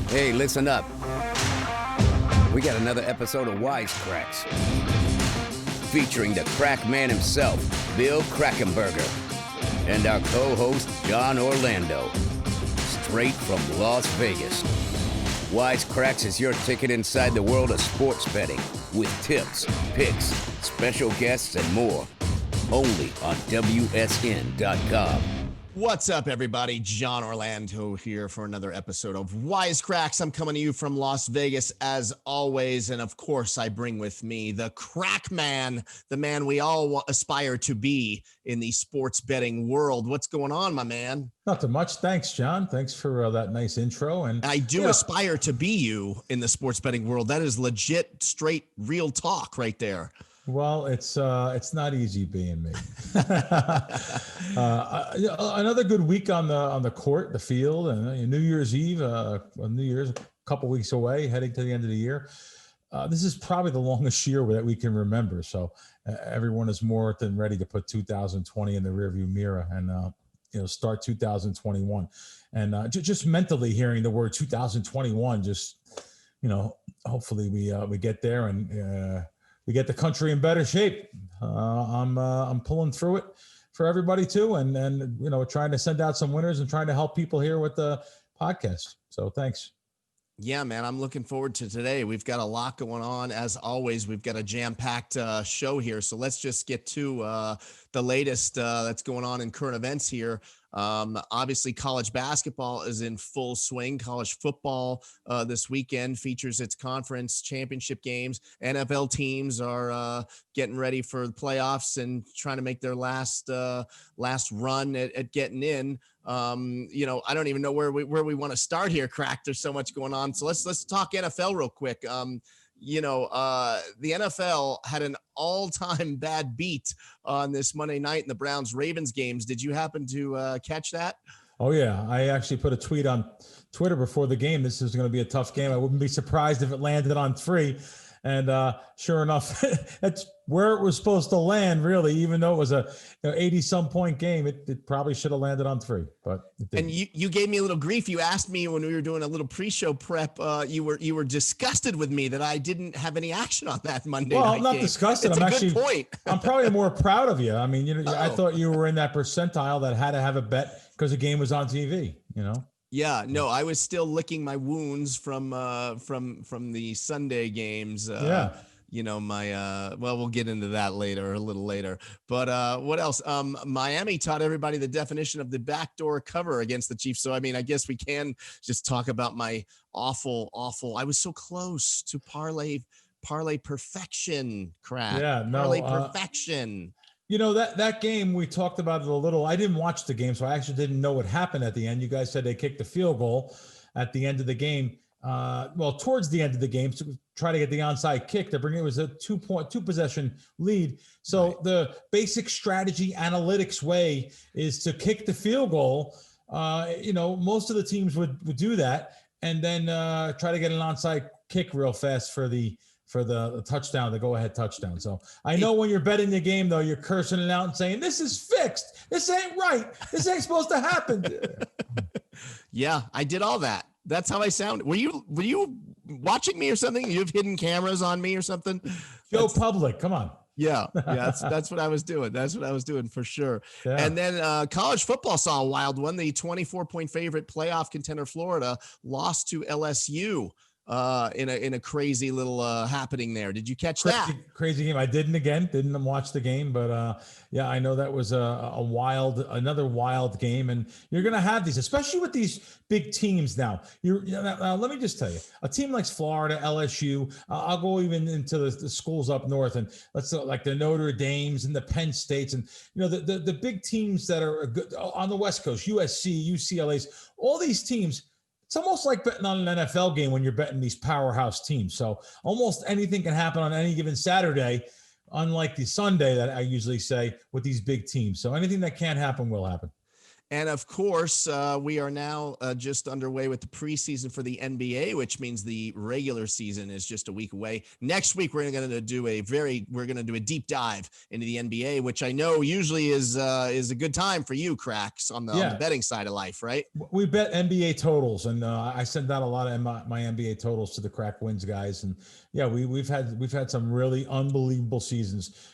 Hey, listen up. We got another episode of Wise Kracks, featuring the crack man himself, Bill Krackenberger, and our co-host, John Orlando, straight from Las Vegas. Wise Kracks is your ticket inside the world of sports betting, with tips, picks, special guests, and more. Only on WSN.com. What's up, everybody? John Orlando here for another episode of Wise Kracks. I'm coming to you from Las Vegas as always, and of course I bring with me the crack man, the man we all aspire to be in the sports betting world. What's going on, my man? Not too much. Thanks, John. Thanks for that nice intro. And I do aspire to be you in the sports betting world. That is legit, straight, real talk right there. Well, it's not easy being me. Another good week on the court, the field, and New Year's Eve. New Year's a couple weeks away, heading to the end of the year. This is probably the longest year that we can remember. So everyone is more than ready to put 2020 in the rearview mirror and start 2021. And just mentally hearing the word 2021, just hopefully we get there and. We get the country in better shape. I'm pulling through it for everybody too, and trying to send out some winners and trying to help people here with the podcast. So thanks. Yeah, man, I'm looking forward to today. We've got a lot going on. As always, we've got a jam-packed show here. So let's just get to the latest that's going on in current events here. Obviously, college basketball is in full swing. College football this weekend features its conference championship games. NFL teams are getting ready for the playoffs and trying to make their last run at getting in. I don't even know where we want to start here, Crack. There's so much going on. So let's talk NFL real quick. The NFL had an all-time bad beat on this Monday night in the Browns-Ravens games. Did you happen to catch that? Oh, yeah. I actually put a tweet on Twitter before the game. This is going to be a tough game. I wouldn't be surprised if it landed on 3. And sure enough, that's where it was supposed to land, really, even though it was a 80-some point game. It probably should have landed on 3. But and you gave me a little grief. You asked me when we were doing a little pre-show prep. You were disgusted with me that I didn't have any action on that Monday night game. Well, I'm not disgusted. It's a good point. I'm probably more proud of you. I mean, I thought you were in that percentile that had to have a bet because the game was on TV. Yeah, no, I was still licking my wounds from the Sunday games. We'll get into that a little later. But what else? Miami taught everybody the definition of the backdoor cover against the Chiefs. So, I mean, I guess we can just talk about my awful, I was so close to parlay perfection, Crack. Yeah, no. Parlay perfection. That game, we talked about it a little. I didn't watch the game, so I actually didn't know what happened at the end. You guys said they kicked the field goal at the end of the game. Towards the end of the game to try to get the onside kick. It was a 2 possession lead. So right. The basic strategy analytics way is to kick the field goal. Most of the teams would do that and then try to get an onside kick real fast for the touchdown, the go-ahead touchdown. So I know when you're betting the game, though, you're cursing it out and saying, this is fixed. This ain't right. This ain't supposed to happen. Yeah, I did all that. That's how I sound. Were you watching me or something? You have hidden cameras on me or something? Joe Public, come on. Yeah, that's what I was doing. That's what I was doing for sure. Yeah. And then college football saw a wild one. The 24-point favorite playoff contender Florida lost to LSU. In a crazy little happening there. Did you catch that? Crazy game. I didn't watch the game, but I know that was another wild game. And you're going to have these, especially with these big teams now. Now, let me just tell you, a team like Florida, LSU, I'll go even into the schools up north, and let's like the Notre Dames and the Penn States, and the big teams that are good on the West Coast, USC, UCLA's, all these teams. It's almost like betting on an NFL game when you're betting these powerhouse teams. So almost anything can happen on any given Saturday, unlike the Sunday that I usually say with these big teams. So anything that can't happen will happen. And of course, we are now just underway with the preseason for the NBA, which means the regular season is just a week away. Next week, we're going to do a deep dive into the NBA, which I know usually is a good time for you, Cracks, on the betting side of life, right? We bet NBA totals, and I send out a lot of my NBA totals to the Crack Wins guys, and we've had some really unbelievable seasons,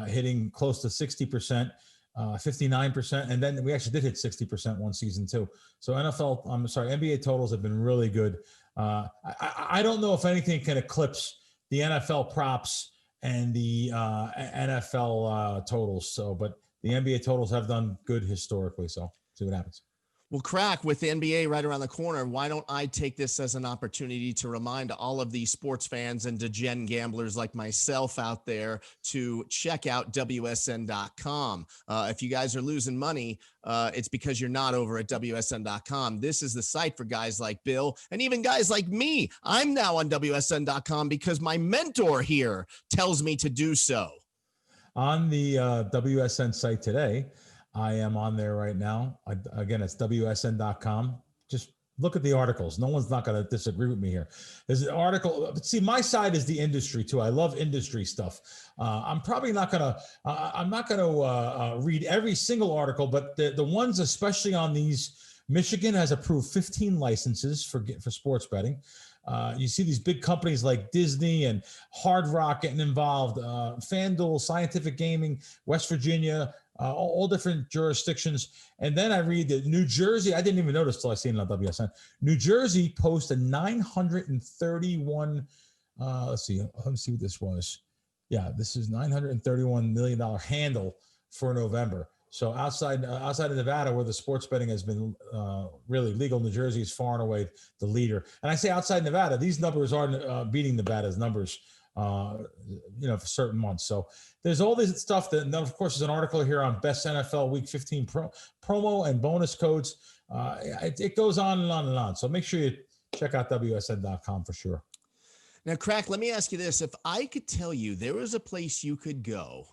hitting close to 60%. 59%, and then we actually did hit 60% one season too. So NBA totals have been really good. I don't know if anything can eclipse the NFL props and the NFL totals. So, but the NBA totals have done good historically. So, see what happens. Well, Crack, with the NBA right around the corner, why don't I take this as an opportunity to remind all of the sports fans and degen gamblers like myself out there to check out WSN.com. If you guys are losing money, it's because you're not over at WSN.com. This is the site for guys like Bill and even guys like me. I'm now on WSN.com because my mentor here tells me to do so. On the WSN site today, I am on there right now. Again, it's WSN.com. Just look at the articles. No one's not going to disagree with me here. There's an article. See, my side is the industry too. I love industry stuff. I'm probably not going to read every single article, but the ones, especially on these, Michigan has approved 15 licenses for sports betting. You see these big companies like Disney and Hard Rock getting involved, FanDuel, Scientific Gaming, West Virginia, all different jurisdictions. And then I read that New Jersey, I didn't even notice till I seen it on WSN. New Jersey posted 931, let me see what this was. Yeah, this is $931 million handle for November. So outside of Nevada, where the sports betting has been really legal, New Jersey is far and away the leader. And I say outside Nevada, these numbers are beating Nevada's numbers, for certain months. So there's all this stuff that, and then of course, there's an article here on best NFL Week 15 promo and bonus codes. It goes on and on and on. So make sure you check out WSN.com for sure. Now, Crack, let me ask you this. If I could tell you there was a place you could go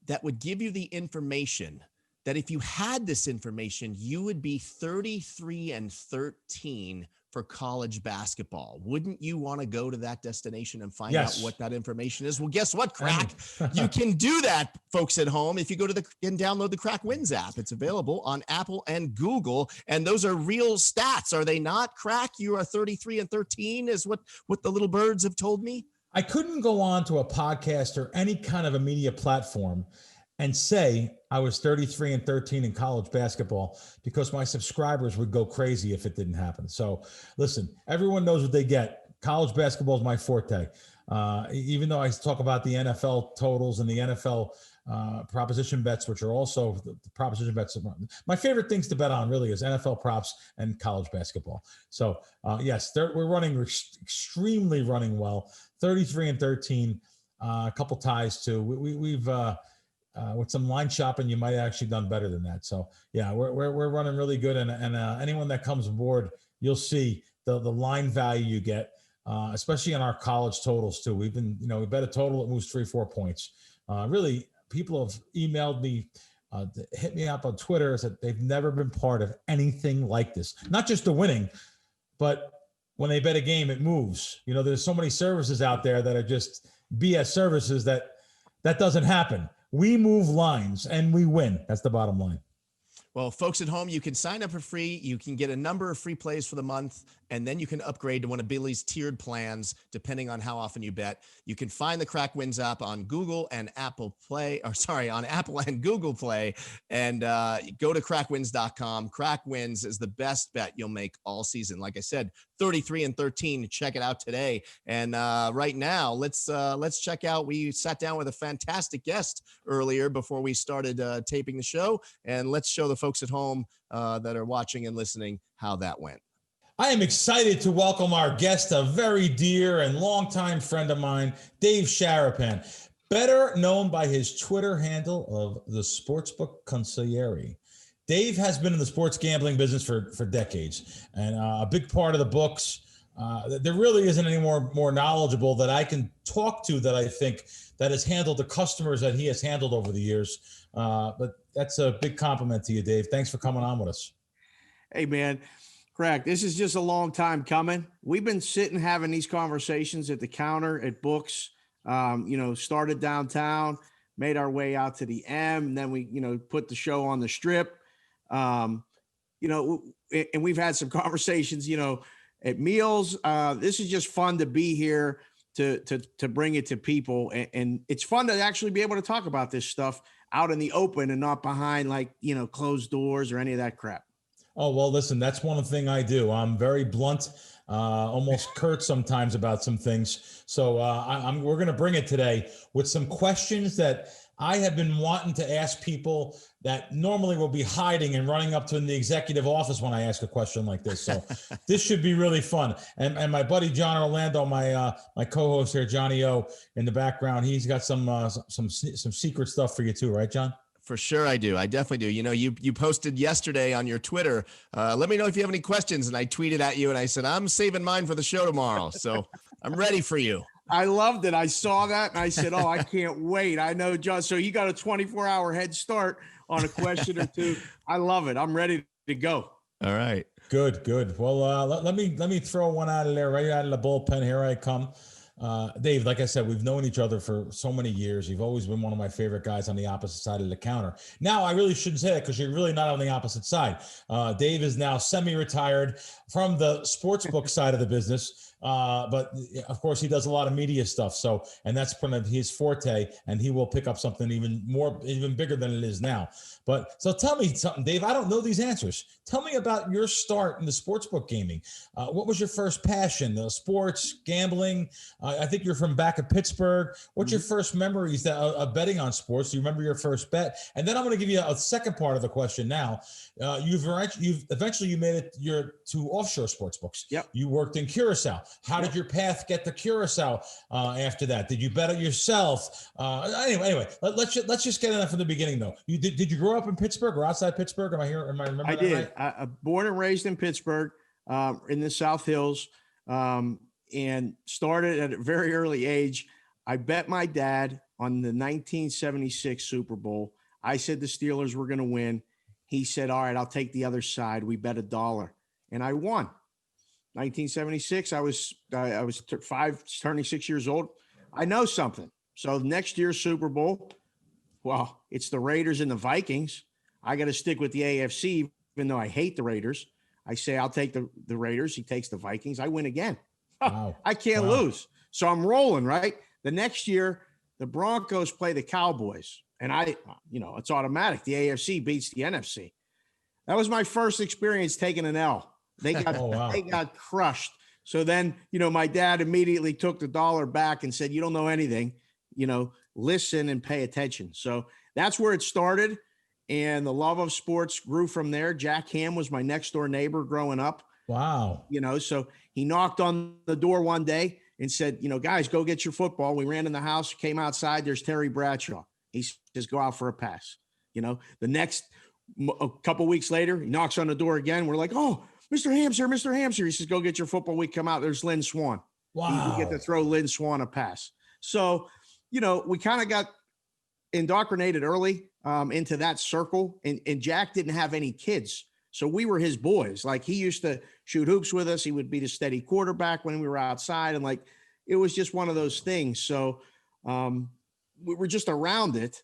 that would give you the information that if you had this information, you would be 33-13 for college basketball. Wouldn't you want to go to that destination and find out what that information is? Well, guess what, Crack? You can do that, folks at home, if you go to and download the Crack Wins app. It's available on Apple and Google, and those are real stats, are they not, Crack? You are 33-13 is what the little birds have told me. I couldn't go on to a podcast or any kind of a media platform and say I was 33-13 in college basketball because my subscribers would go crazy if it didn't happen. So listen, everyone knows what they get. College basketball is my forte. Even though I talk about the NFL totals and the NFL proposition bets, which are also the proposition bets. My favorite things to bet on really is NFL props and college basketball. So yes, we're extremely running well. 33-13, a couple ties too. We've with some line shopping, you might have actually done better than that. So yeah, we're running really good. And anyone that comes aboard, you'll see the line value you get, especially in our college totals too. We've been, we bet a total that moves 3-4 points. Really, people have emailed me, hit me up on Twitter, said they've never been part of anything like this. Not just the winning, but when they bet a game, it moves. There's so many services out there that are just BS services that doesn't happen. We move lines and we win. That's the bottom line. Well, folks at home, you can sign up for free. You can get a number of free plays for the month, and then you can upgrade to one of Billy's tiered plans, depending on how often you bet. You can find the Crack Wins app on Google and Apple Play, on Apple and Google Play, and go to crackwins.com. Crack Wins is the best bet you'll make all season. Like I said, 33-13. Check it out today. And right now, let's check out. We sat down with a fantastic guest earlier before we started taping the show, and let's show the folks at home that are watching and listening how that went. I am excited to welcome our guest, a very dear and longtime friend of mine, Dave Sharapan, better known by his Twitter handle of the Sportsbook Consigliere. Dave has been in the sports gambling business for decades, and a big part of the books, There really isn't any more knowledgeable that I can talk to that I think that has handled the customers that he has handled over the years. But that's a big compliment to you, Dave. Thanks for coming on with us. Hey, man, Crack, this is just a long time coming. We've been sitting having these conversations at the counter at Books, started downtown, made our way out to the M, and then we, put the show on the Strip. And we've had some conversations, at meals. This is just fun to be here to bring it to people. And it's fun to actually be able to talk about this stuff out in the open and not behind closed doors or any of that crap. Oh, well, listen, that's one thing I do. I'm very blunt, almost curt sometimes about some things. So we're going to bring it today with some questions that I have been wanting to ask people that normally will be hiding and running up to the executive office when I ask a question like this. So this should be really fun. And my buddy John Orlando, my co-host here, Johnny O, in the background, he's got some secret stuff for you too, right, John? For sure I do. I definitely do. You posted yesterday on your Twitter, let me know if you have any questions. And I tweeted at you and I said, I'm saving mine for the show tomorrow. So I'm ready for you. I loved it. I saw that and I said, oh, I can't wait. I know, John. So you got a 24-hour head start on a question or two. I love it. I'm ready to go. All right. Good. Well, let me throw one out of there, right out of the bullpen. Here I come. Dave, like I said, we've known each other for so many years. You've always been one of my favorite guys on the opposite side of the counter. Now, I really shouldn't say that because you're really not on the opposite side. Dave is now semi-retired from the sportsbook side of the business. But of course, he does a lot of media stuff. So, and that's kind of his forte, and he will pick up something even bigger than it is now. But so tell me something, Dave. I don't know these answers. Tell me about your start in the sportsbook gaming. What was your first passion? Sports, gambling? I think you're from back of Pittsburgh. What's your first memories of betting on sports? Do you remember your first bet? And then I'm going to give you a second part of the question now. You've eventually made it to offshore sportsbooks. Yep. You worked in Curacao. How did your path get to Curacao after that? Did you bet it yourself? Anyway, let's just get in that from the beginning, though. Did you grow up in Pittsburgh or outside Pittsburgh? Am I remembering I that did. right? I born and raised in Pittsburgh, in the South Hills, and started at a very early age. I bet my dad on the 1976 Super Bowl. I said the Steelers were going to win. He said, all right, I'll take the other side. We bet $1. And I won. 1976, I was 5, turning 6 years old. I know something. So next year's Super Bowl, well, it's the Raiders and the Vikings. I got to stick with the AFC, even though I hate the Raiders. I say I'll take the Raiders. He takes the Vikings. I win again. Wow. I can't lose. So I'm rolling, right? The next year, the Broncos play the Cowboys. And it's automatic. The AFC beats the NFC. That was my first experience taking an L. They got They got crushed. So then, my dad immediately took the $1 back and said, you don't know anything, listen and pay attention. So that's where it started. And the love of sports grew from there. Jack Ham was my next door neighbor growing up. Wow. So he knocked on the door one day and said, guys, go get your football. We ran in the house, came outside. There's Terry Bradshaw. He says, go out for a pass. A couple weeks later, he knocks on the door again. We're like, oh, Mr. Hamster. He says, go get your football. We come out. There's Lynn Swan. Wow. We get to throw Lynn Swan a pass. So, we kind of got indoctrinated early into that circle. And Jack didn't have any kids. So we were his boys. Like, he used to shoot hoops with us. He would be the steady quarterback when we were outside. And it was just one of those things. So we were just around it.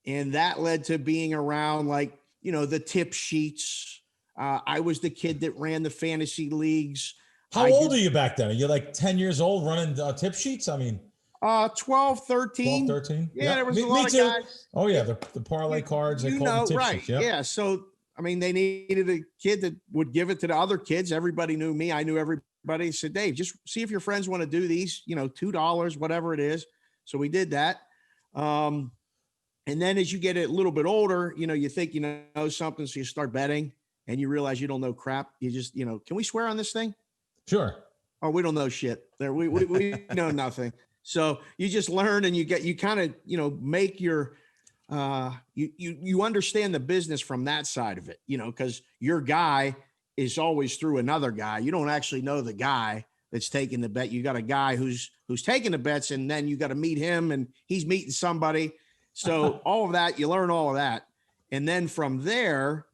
And that led to being around the tip sheets. I was the kid that ran the fantasy leagues. How old are you back then? Are you 10 years old running tip sheets? I mean, 12, 13. 12, 13. Yeah, there was a lot of guys. Oh, yeah, the parlay cards. They call them tip sheets. Yep. Yeah, so, they needed a kid that would give it to the other kids. Everybody knew me. I knew everybody. I said, Dave, just see if your friends want to do these, $2, whatever it is. So we did that. And then as you get a little bit older, you think you know something, so you start betting. And you realize you don't know crap. You just, can we swear on this thing? Sure. Oh, we don't know shit. There, we know nothing. So you just learn, and you kind of, make your, you understand the business from that side of it, because your guy is always through another guy. You don't actually know the guy that's taking the bet. You got a guy who's taking the bets, and then you got to meet him, and he's meeting somebody. So all of that, you learn all of that. And then from there,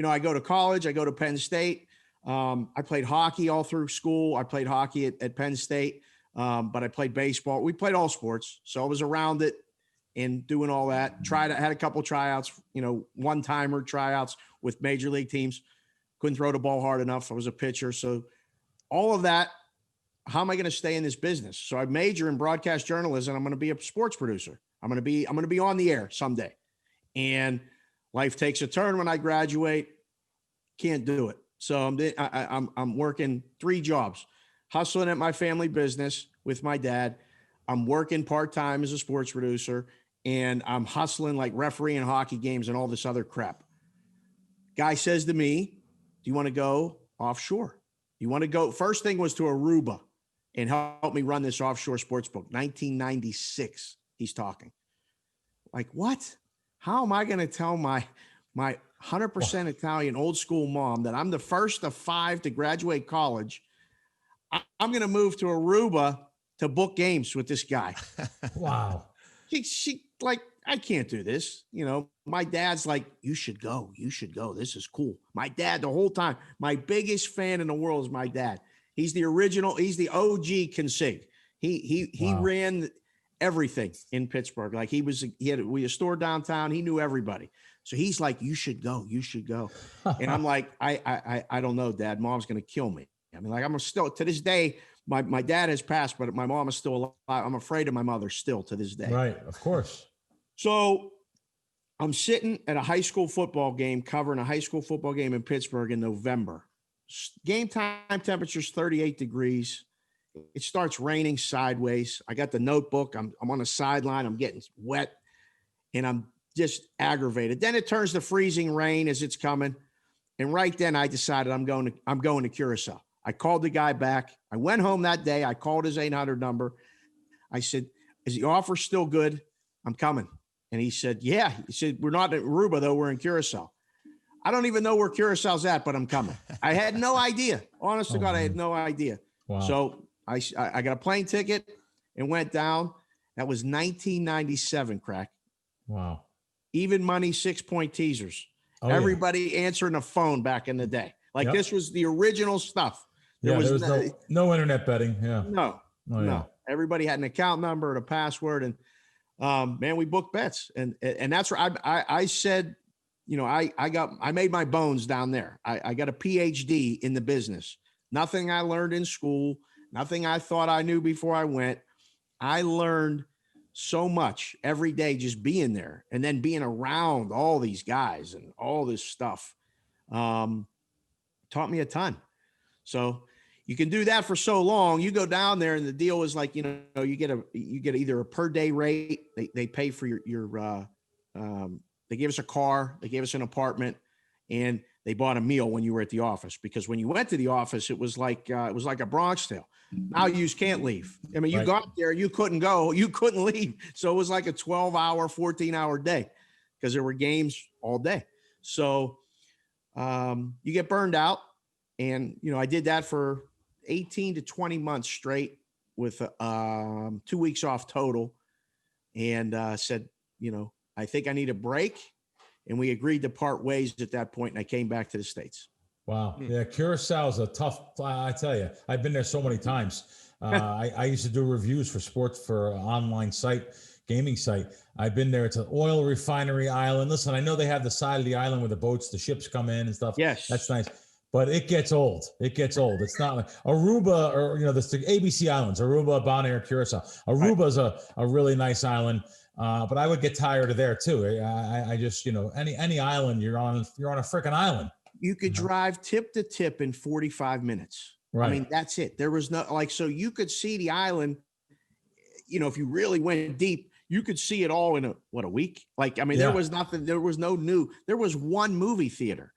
I go to college, I go to Penn State. I played hockey all through school. I played hockey at Penn State, but I played baseball. We played all sports. So I was around it and doing all that. I had a couple tryouts, one-timer tryouts with major league teams. Couldn't throw the ball hard enough. I was a pitcher. So all of that, how am I going to stay in this business? So I major in broadcast journalism. I'm going to be a sports producer. I'm going to be on the air someday. And life takes a turn when I graduate. Can't do it. So I'm working 3 jobs, hustling at my family business with my dad. I'm working part-time as a sports producer, and I'm hustling like refereeing hockey games and all this other crap. Guy says to me, do you want to go offshore? You want to go? First thing was to Aruba and help me run this offshore sports book. 1996, he's talking. Like, what? How am I going to tell my 100% Italian old school mom that I'm the first of 5 to graduate college? I'm going to move to Aruba to book games with this guy. Wow. She like, I can't do this. My dad's like, you should go. This is cool. My dad, the whole time, my biggest fan in the world is my dad. He's the original. He's the OG consig. He ran everything in Pittsburgh. Like we had a store downtown. He knew everybody. So he's like, you should go. And I'm like, I don't know, Dad. Mom's going to kill me. I mean, like, I'm still, to this day, my dad has passed, but my mom is still alive. I'm afraid of my mother still to this day. Right. Of course. So I'm sitting at a high school football game, covering a high school football game in Pittsburgh in November. Game time temperature's 38 degrees. It starts raining sideways. I got the notebook. I'm on the sideline. I'm getting wet, and I'm just aggravated. Then it turns to freezing rain as it's coming. And right then I decided I'm going to Curacao. I called the guy back. I went home that day. I called his 800 number. I said, is the offer still good? I'm coming. And he said, yeah. He said, we're not in Aruba, though. We're in Curacao. I don't even know where Curaçao's at, but I'm coming. I had no idea. Honest to God, I had no idea. Wow. So I got a plane ticket and went down. That was 1997, Crack. Wow. Even money, 6-point teasers. Oh, Everybody answering the phone back in the day. Like This was the original stuff. There was no internet betting. Yeah. No. Everybody had an account number and a password. And man, we booked bets. And that's where I said, I made my bones down there. I got a PhD in the business. Nothing I learned in school, nothing I thought I knew before I went. I learned so much every day just being there and then being around all these guys and all this stuff. Taught me a ton. So you can do that for so long. You go down there and the deal is like, you get either a per day rate. They pay for your they gave us a car, they gave us an apartment, and they bought a meal when you were at the office, because when you went to the office, it was like a Bronx Tale. Now you just can't leave. I mean, you got there, you couldn't go, you couldn't leave. So it was like a 12-hour, 14-hour day because there were games all day. So you get burned out. And, I did that for 18 to 20 months straight with 2 weeks off total, and said, I think I need a break. And we agreed to part ways at that point. And I came back to the States. Wow. Yeah. Curacao is a tough, I tell you, I've been there so many times. I used to do reviews for sports for an online site, gaming site. I've been there. It's an oil refinery island. Listen, I know they have the side of the island where the ships come in and stuff. Yes. That's nice. But it gets old. It's not like Aruba or, the ABC Islands, Aruba, Bonaire, Curacao. Aruba's a really nice island. But I would get tired of there too. I just, any island you're on a freaking island. You could drive tip to tip in 45 minutes. Right. I mean, that's it. There was no, so you could see the island, if you really went deep, you could see it all in a week? There was nothing, there was one movie theater.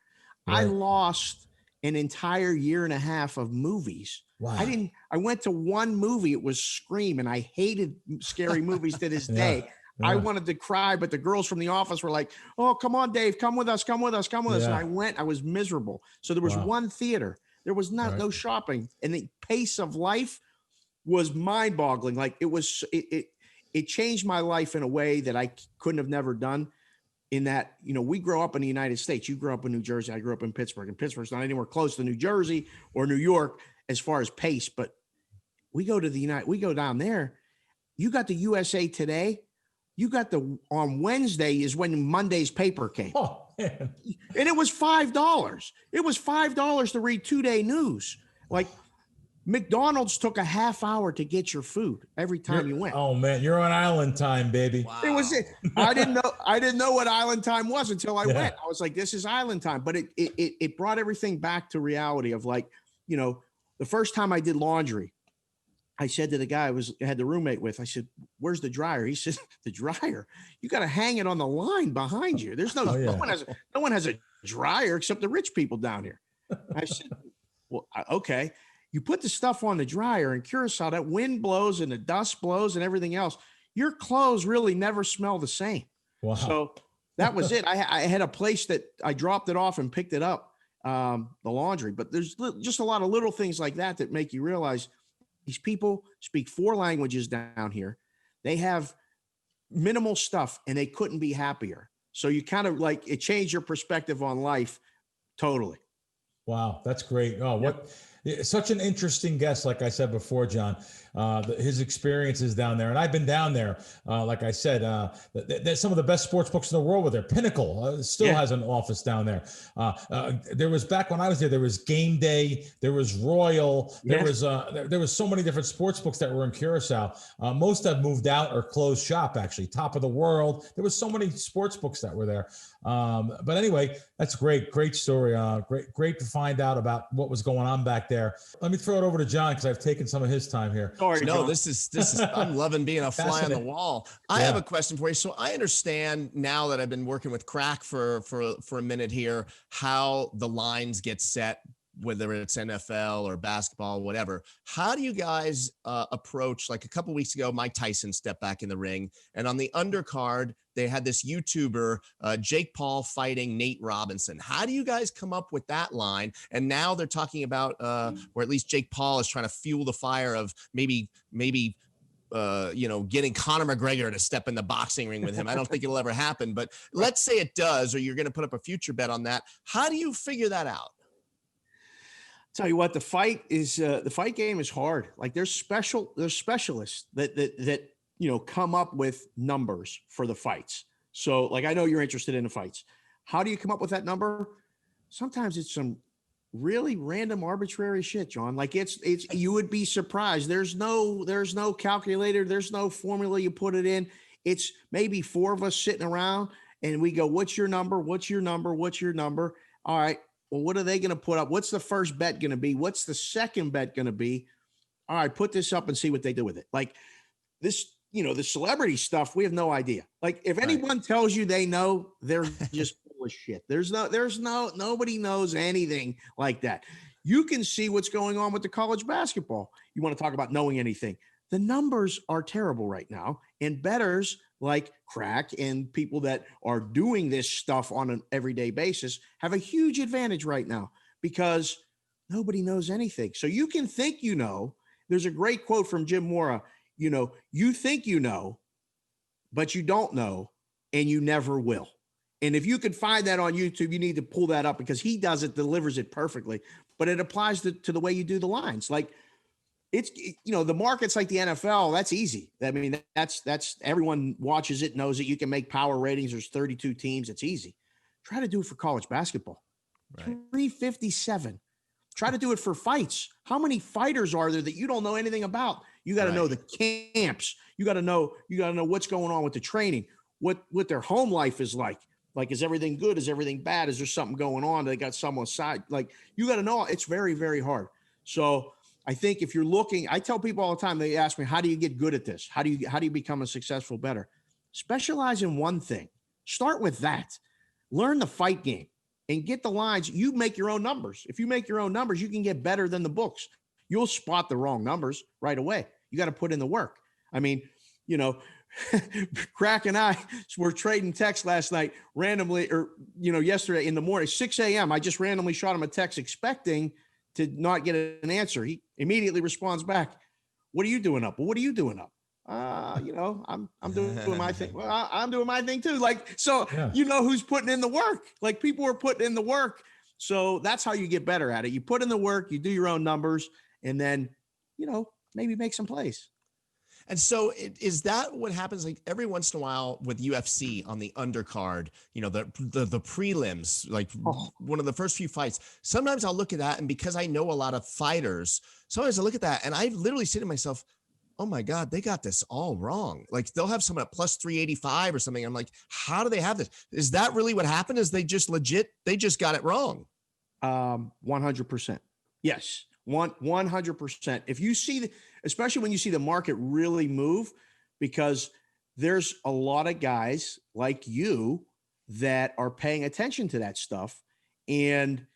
Right. I lost an entire year and a half of movies. Wow. I went to one movie. It was Scream, and I hated scary movies to this day. Yeah. I wanted to cry, but the girls from the office were like, oh, come on, Dave, come with us. And I went, I was miserable. So there was one theater. There was no shopping, and the pace of life was mind boggling. Like it changed my life in a way that I couldn't have never done. In that, we grow up in the United States. You grew up in New Jersey. I grew up in Pittsburgh, and Pittsburgh's not anywhere close to New Jersey or New York as far as pace. But we go down there. You got the USA Today. You got on Wednesday is when Monday's paper came. Oh, man. And it was $5. It was $5 to read 2-day news. Like, McDonald's took a half hour to get your food every time you went. Oh man, you're on island time, baby. Wow. It was it. I didn't know what island time was until I went. I was like, this is island time. But it brought everything back to reality of like, the first time I did laundry, I said to the guy I had the roommate with, I said, where's the dryer? He said, the dryer? You got to hang it on the line behind you. There's no one has a dryer except the rich people down here. I said, well, okay. You put the stuff on the dryer in Curacao, that wind blows and the dust blows and everything else. Your clothes really never smell the same. Wow. So that was it. I had a place that I dropped it off and picked it up, the laundry. But there's just a lot of little things like that make you realize these people speak 4 languages down here. They have minimal stuff and they couldn't be happier. So you kind of like it changed your perspective on life totally. Wow, that's great. Oh, such an interesting guest, like I said before, Jon. His experiences down there, and I've been down there. Like I said, some of the best sports books in the world were there. Pinnacle still has an office down there. There was back when I was there. There was Game Day. There was Royal. There was so many different sports books that were in Curacao. Most have moved out or closed shop. Actually, Top of the World. There was so many sports books that were there. But anyway, that's great story. Great to find out about what was going on back there. Let me throw it over to Jon because I've taken some of his time here. Sorry, no, this is I'm loving being a fly on the wall. I have a question for you. So I understand now that I've been working with Crack for a minute here, how the lines get set, whether it's NFL or basketball, whatever. How do you guys approach, like a couple weeks ago, Mike Tyson stepped back in the ring, and on the undercard, they had this YouTuber, Jake Paul, fighting Nate Robinson. How do you guys come up with that line? And now they're talking about, or at least Jake Paul is trying to fuel the fire of maybe getting Conor McGregor to step in the boxing ring with him. I don't think it'll ever happen, but let's say it does, or you're going to put up a future bet on that. How do you figure that out? Tell you what, the fight game is hard. Like there's specialists that come up with numbers for the fights. So like, I know you're interested in the fights. How do you come up with that number? Sometimes it's some really random arbitrary shit, Jon. Like it's you would be surprised. There's no calculator. There's no formula you put it in. It's maybe 4 of us sitting around and we go, what's your number? What's your number? What's your number? All right. Well, what are they going to put up? What's the first bet going to be? What's the second bet going to be? All right, put this up and see what they do with it. Like this, the celebrity stuff, we have no idea. Like if anyone tells you they know, they're just full of shit. Nobody knows anything like that. You can see what's going on with the college basketball. You want to talk about knowing anything. The numbers are terrible right now, and bettors like Crack and people that are doing this stuff on an everyday basis have a huge advantage right now because nobody knows anything. So you can think there's a great quote from Jim Mora, you think but you don't know, and you never will. And if you could find that on YouTube, you need to pull that up because he delivers it perfectly, but it applies to the way you do the lines. Like, it's, the markets like the NFL, that's easy. I mean, that's everyone watches it, knows it. You can make power ratings. There's 32 teams. It's easy. Try to do it for college basketball. Right. 357. Try to do it for fights. How many fighters are there that you don't know anything about? You got to know the camps. You got to know what's going on with the training, what their home life is like. Like, is everything good? Is everything bad? Is there something going on? They got someone's side. Like, you got to know. It's very, very hard. So I think if you're looking, I tell people all the time, they ask me, how do you get good at this? How do you become a successful bettor? Specialize in one thing. Start with that. Learn the fight game and get the lines. You make your own numbers. If you make your own numbers, you can get better than the books. You'll spot the wrong numbers right away. You got to put in the work. I mean, Crack and I were trading texts last night randomly, or, yesterday in the morning, 6 a.m. I just randomly shot him a text expecting to not get an answer, he immediately responds back, "What are you doing up? Well, what are you doing up? I'm doing my thing. Well, I'm doing my thing too." Like, so you know who's putting in the work. Like, people are putting in the work. So that's how you get better at it. You put in the work, you do your own numbers, and then, maybe make some plays. And so is that what happens, like, every once in a while with UFC on the undercard, the prelims, like one of the first few fights, sometimes I'll look at that, and because I know a lot of fighters, sometimes I look at that and I literally say to myself, oh my God, they got this all wrong. Like, they'll have someone at plus 385 or something. I'm like, how do they have this? Is that really what happened? Is they just got it wrong? 100%. Yes. 100%. If you see especially when you see the market really move, because there's a lot of guys like you that are paying attention to that stuff, and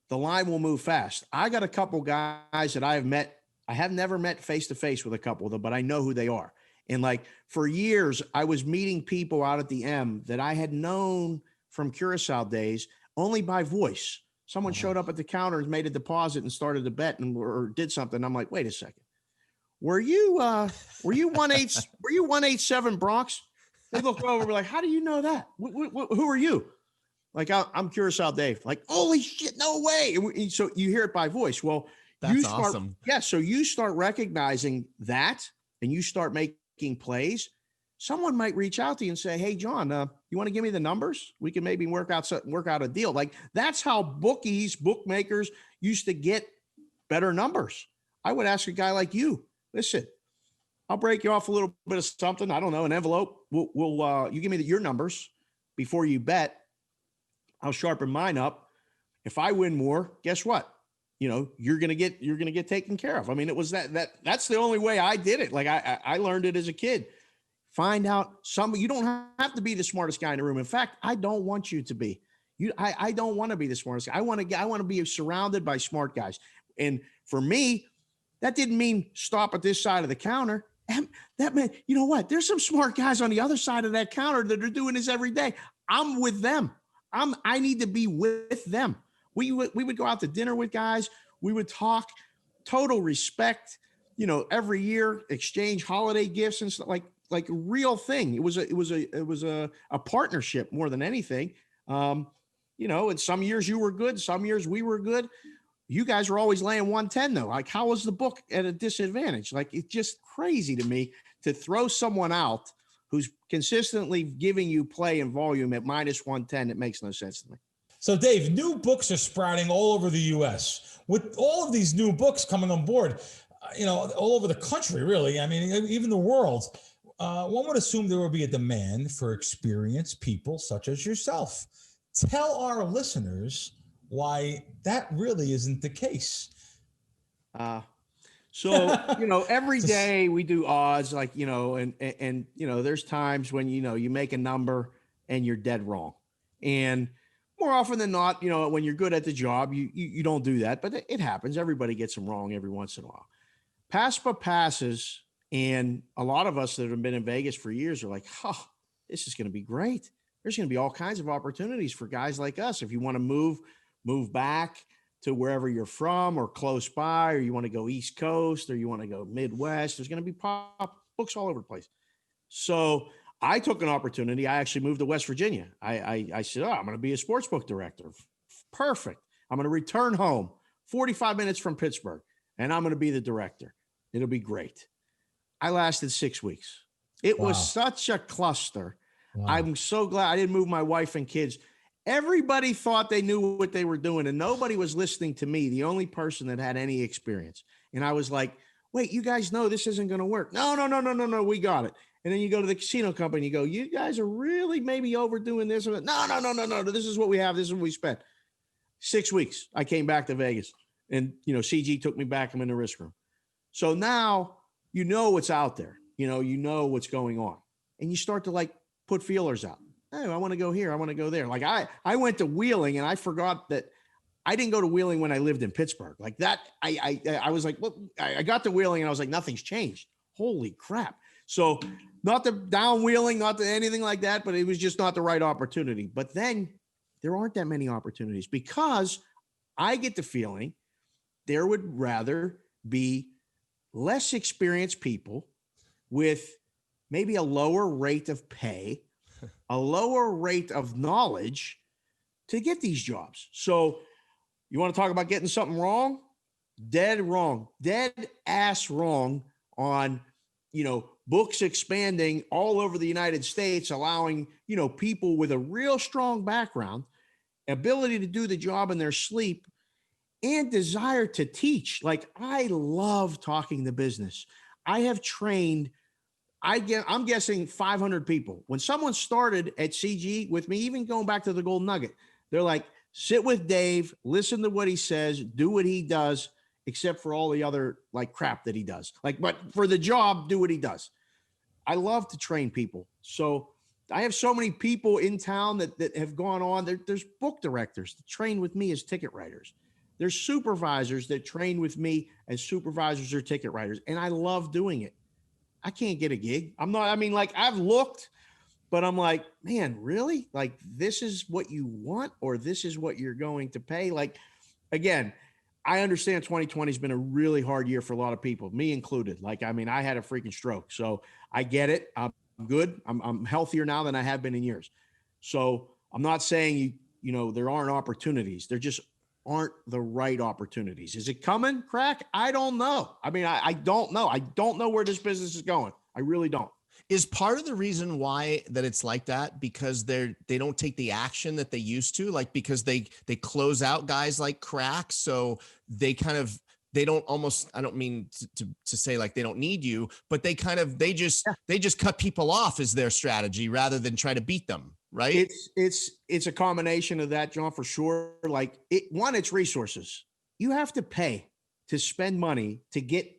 the line will move fast. I got a couple guys that I have met. I have never met face to face with a couple of them, but I know who they are. And like, for years, I was meeting people out at the M that I had known from Curacao days only by voice. Someone showed up at the counter and made a deposit and started a bet or did something. I'm like, wait a second. Were you 187 Bronx? They look over and be like, how do you know that? Who are you? Like, I'm Curacao Dave. Like, holy shit, no way. And so you hear it by voice. Well, that's awesome. Yeah. So you start recognizing that and you start making plays. Someone might reach out to you and say, hey, Jon, you want to give me the numbers? We can maybe work out a deal. Like, that's how bookmakers used to get better numbers. I would ask a guy like you, listen, I'll break you off a little bit of something. I don't know, an envelope. We'll you give me your numbers before you bet. I'll sharpen mine up. If I win more, guess what? You're going to get taken care of. I mean, it was that's the only way I did it. Like, I learned it as a kid. Find out you don't have to be the smartest guy in the room. In fact, I don't want you to be. I don't want to be the smartest guy. I want to be surrounded by smart guys. And for me, that didn't mean stop at this side of the counter. That meant, you know what? There's some smart guys on the other side of that counter that are doing this every day. I'm with them. I need to be with them. We would go out to dinner with guys. We would talk, total respect, every year, exchange holiday gifts and stuff, like a real thing. It was a partnership more than anything. And some years you were good, some years we were good. You guys were always laying 110 though. Like, how was the book at a disadvantage? Like, it's just crazy to me to throw someone out who's consistently giving you play and volume at minus 110. It makes no sense to me. So, Dave, new books are sprouting all over the U.S. With all of these new books coming on board, all over the country, really. I mean, even the world. One would assume there would be a demand for experienced people such as yourself. Tell our listeners why that really isn't the case. Every day we do odds, and there's times when, you make a number and you're dead wrong. And more often than not, when you're good at the job, you don't do that, but it happens. Everybody gets them wrong every once in a while. PASPA passes. And a lot of us that have been in Vegas for years are like, this is going to be great. There's going to be all kinds of opportunities for guys like us. If you want to move back to wherever you're from or close by, or you want to go East Coast or you want to go Midwest, there's going to be books all over the place. So I took an opportunity. I actually moved to West Virginia. I said, I'm going to be a sportsbook director. Perfect. I'm going to return home 45 minutes from Pittsburgh, and I'm going to be the director. It'll be great. I lasted 6 weeks. It was such a cluster. Wow. I'm so glad I didn't move my wife and kids. Everybody thought they knew what they were doing, and nobody was listening to me, the only person that had any experience. And I was like, wait, you guys know this isn't going to work. No, we got it. And then you go to the casino company, you go, you guys are really maybe overdoing this. No, this is what we have. This is what we spent. 6 weeks, I came back to Vegas, and, CG took me back. I'm in the risk room. So now, what's out there, you know what's going on, and you start to put feelers out. Oh, I want to go here. I want to go there. Like, I went to Wheeling, and I forgot that I didn't go to Wheeling when I lived in Pittsburgh. Like that. I was like, well, I got to Wheeling and I was like, nothing's changed. Holy crap. So not the down Wheeling, not the anything like that, but it was just not the right opportunity. But then there aren't that many opportunities, because I get the feeling there would rather be less experienced people with maybe a lower rate of pay, a lower rate of knowledge to get these jobs. So you want to talk about getting something wrong? Dead wrong, dead ass wrong on, books expanding all over the United States, allowing, people with a real strong background, ability to do the job in their sleep, and desire to teach. Like, I love talking the business. I have trained, I'm guessing 500 people. When someone started at CG with me, even going back to the Golden Nugget, they're like, sit with Dave, listen to what he says, do what he does, except for all the other like crap that he does. Like, but for the job, do what he does. I love to train people. So I have so many people in town that have gone on. There's book directors that train with me as ticket writers. There's supervisors that train with me as supervisors or ticket writers. And I love doing it. I can't get a gig. I've looked, but I'm like, man, really? Like, this is what you want, or this is what you're going to pay? Like, again, I understand 2020 has been a really hard year for a lot of people, me included. Like, I had a freaking stroke. So I get it. I'm good. I'm healthier now than I have been in years. So I'm not saying, there aren't opportunities. There just aren't the right opportunities. Is it coming, Crack? I don't know. I don't know. I don't know where this business is going. I really don't. Is part of the reason why that it's like that because they don't take the action that they used to, like because they close out guys like Cracks, so they don't almost, I don't mean to say like they don't need you, but they just cut people off as their strategy rather than try to beat them, right? It's a combination of that, John, for sure. Like, it's resources. You have to pay to spend money to get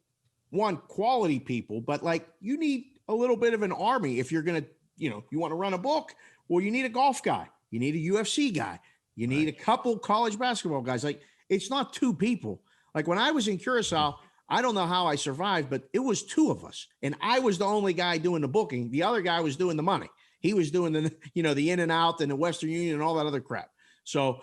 quality people, but like, you need a little bit of an army if you're going to, you want to run a book. Well, you need a golf guy. You need a UFC guy. You need a couple college basketball guys. Like, it's not two people. Like, when I was in Curacao, I don't know how I survived, but it was two of us. And I was the only guy doing the booking. The other guy was doing the money. He was doing the in and out and the Western Union and all that other crap. So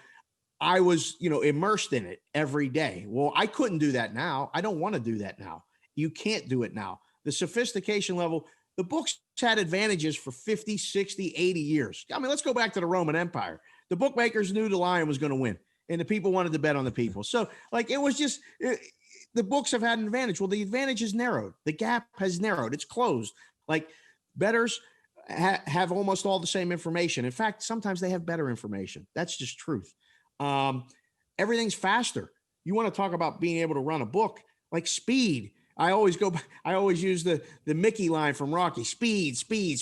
I was, immersed in it every day. Well, I couldn't do that now. I don't want to do that now. You can't do it now. The sophistication level, the books had advantages for 50, 60, 80 years. Let's go back to the Roman Empire. The bookmakers knew the lion was going to win, and the people wanted to bet on the people. So, like, it was just, the books have had an advantage. Well, the advantage is narrowed. The gap has narrowed. It's closed. Like, bettors have almost all the same information. In fact, sometimes they have better information. That's just truth. Everything's faster. You want to talk about being able to run a book, like speed. I always use the Mickey line from Rocky. Speed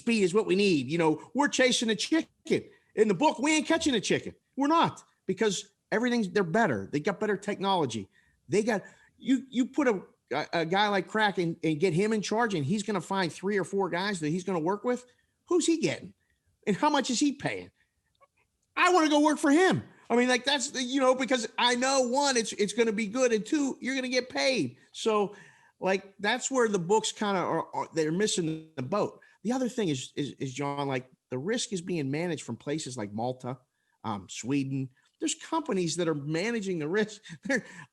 is what we need. We're chasing a chicken. In the book, we ain't catching a chicken. We're not, because they're better. They got better technology. They got, you put a guy like Crack and get him in charge, and he's going to find 3 or 4 guys that he's going to work with. Who's he getting? And how much is he paying? I want to go work for him. That's, because I know, 1, it's going to be good, and 2, you're going to get paid. So, like, that's where the books kind of they're missing the boat. The other thing is John, like, the risk is being managed from places like Malta, Sweden. There's companies that are managing the risk.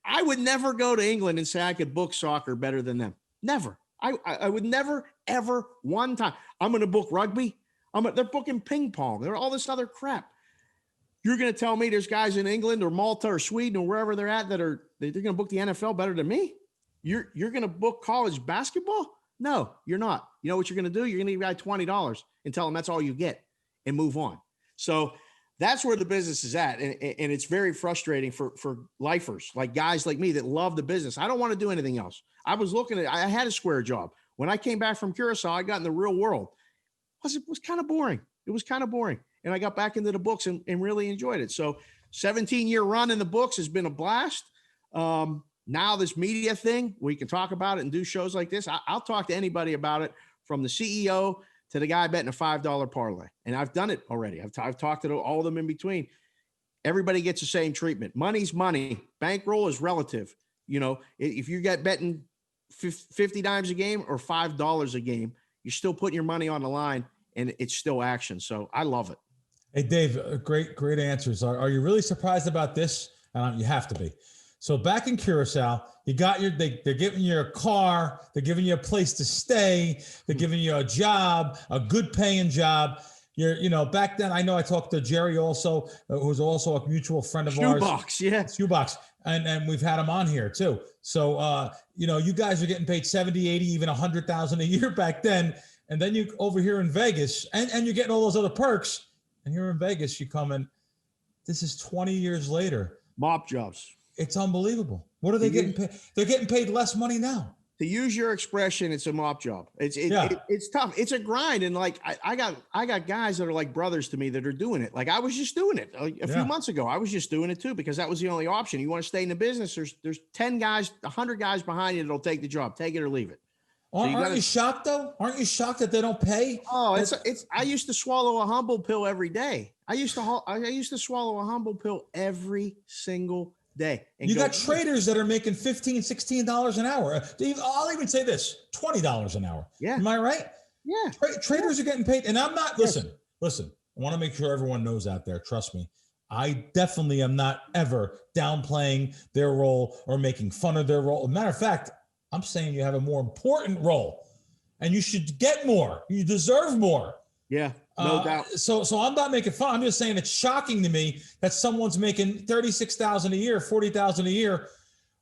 I would never go to England and say I could book soccer better than them. Never. I would never, ever, one time. I'm going to book rugby. They're booking ping pong. They're all this other crap. You're going to tell me there's guys in England or Malta or Sweden or wherever they're at they're going to book the NFL better than me? You're going to book college basketball? No, you're not. You know what you're going to do? You're going to give a guy $20 and tell him that's all you get and move on. So that's where the business is at. And it's very frustrating for lifers, like guys like me that love the business. I don't want to do anything else. I had a square job. When I came back from Curacao, I got in the real world. It was kind of boring. It was kind of boring. And I got back into the books and really enjoyed it. So 17-year run in the books has been a blast. Now this media thing, we can talk about it and do shows like this. I'll talk to anybody about it, from the CEO to the guy betting a $5 parlay. And I've done it already. I've talked to all of them in between. Everybody gets the same treatment. Money's money. Bankroll is relative. If you get betting 50 dimes a game or $5 a game, you're still putting your money on the line, and it's still action. So I love it. Hey, Dave, great answers. Are you really surprised about this? You have to be. So back in Curacao, you got they're giving you a car, they're giving you a place to stay, they're giving you a job, a good paying job. Back then, I know I talked to Jerry also, who's also a mutual friend of ours. Shoebox. And we've had him on here too. So, you guys are getting paid 70, 80, even 100,000 a year back then. And then you over here in Vegas and you're getting all those other perks. And here in Vegas, you come in, this is 20 years later. Mop jobs. It's unbelievable. What are they getting paid? They're getting paid less money now. To use your expression, it's a mop job. It's tough. It's a grind. And like, I got guys that are like brothers to me that are doing it. Like I was just doing it a few months ago. I was just doing it too, because that was the only option. You want to stay in the business. There's 10 guys, 100 guys behind you that'll take the job, take it or leave it. Aren't you shocked though? Aren't you shocked that they don't pay? Oh, I used to swallow a humble pill every day. I used to swallow a humble pill every single day. And you got traders that are making $15, $16 an hour. I'll even say this, $20 an hour. Yeah. Am I right? Yeah. Traders are getting paid. And I'm not, listen, I want to make sure everyone knows out there, trust me. I definitely am not ever downplaying their role or making fun of their role. As a matter of fact, I'm saying you have a more important role and you should get more. You deserve more. Yeah, no doubt. So I'm not making fun. I'm just saying it's shocking to me that someone's making $36,000 a year, $40,000 a year,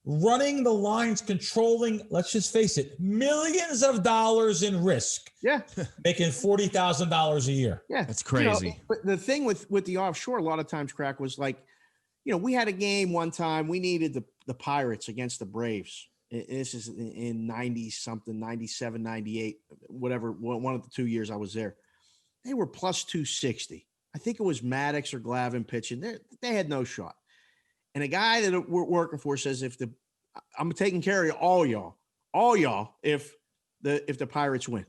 running the lines, controlling, let's just face it, millions of dollars in risk. Yeah. Making $40,000 a year. Yeah. That's crazy. But the thing with the offshore, a lot of times, Crack, was like, we had a game one time. We needed the Pirates against the Braves. This is in 90 something, 97, 98, whatever, one of the 2 years I was there. They were plus 260. I think it was Maddox or Glavine pitching. They had no shot. And a guy that we're working for says, I'm taking care of all y'all, if the Pirates win.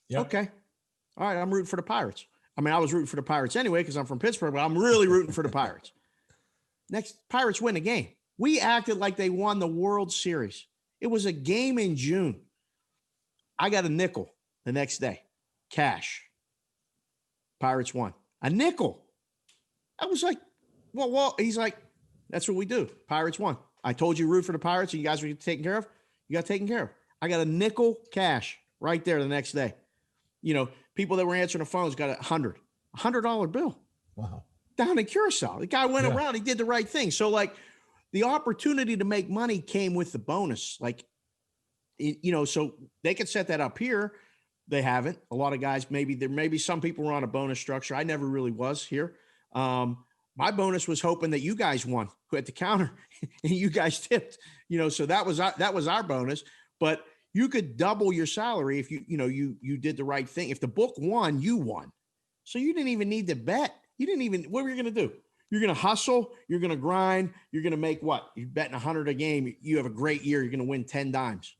Yep. Okay. All right. I'm rooting for the Pirates. I mean, I was rooting for the Pirates anyway, because I'm from Pittsburgh, but I'm really rooting for the Pirates. Next, Pirates win a game. We acted like they won the World Series. It was a game in June. I got a nickel the next day. Cash. Pirates won. A nickel. I was like, well, he's like, that's what we do. Pirates won. I told you root for the Pirates and you guys were taken care of. You got taken care of. I got a nickel cash right there the next day. People that were answering the phones got $100 bill. Wow. Down in Curacao. The guy went around. He did the right thing. So like the opportunity to make money came with the bonus. Like, so they could set that up here. They haven't. A lot of guys, maybe some people were on a bonus structure. I never really was here. My bonus was hoping that you guys won at the counter and you guys tipped, so that was our bonus, but you could double your salary if you did the right thing. If the book won, you won. So you didn't even need to bet. What were you going to do? You're going to hustle. You're going to grind. You're going to make what? You're betting 100 a game. You have a great year. You're going to win 10 dimes.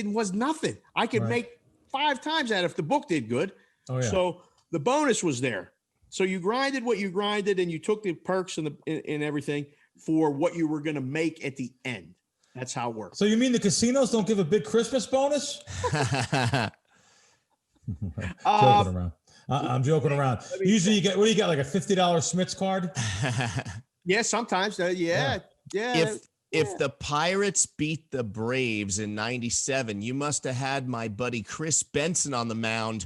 Was nothing. I could make 5 times that if the book did good. Oh, yeah. So the bonus was there. So you grinded what you grinded, and you took the perks and everything for what you were going to make at the end. That's how it works. So you mean the casinos don't give a big Christmas bonus? Joking around. I'm joking around. Usually you get, what do you get? Like a $50 Smith's card? Yeah, sometimes. Yeah. If the Pirates beat the Braves in 97, you must have had my buddy Chris Benson on the mound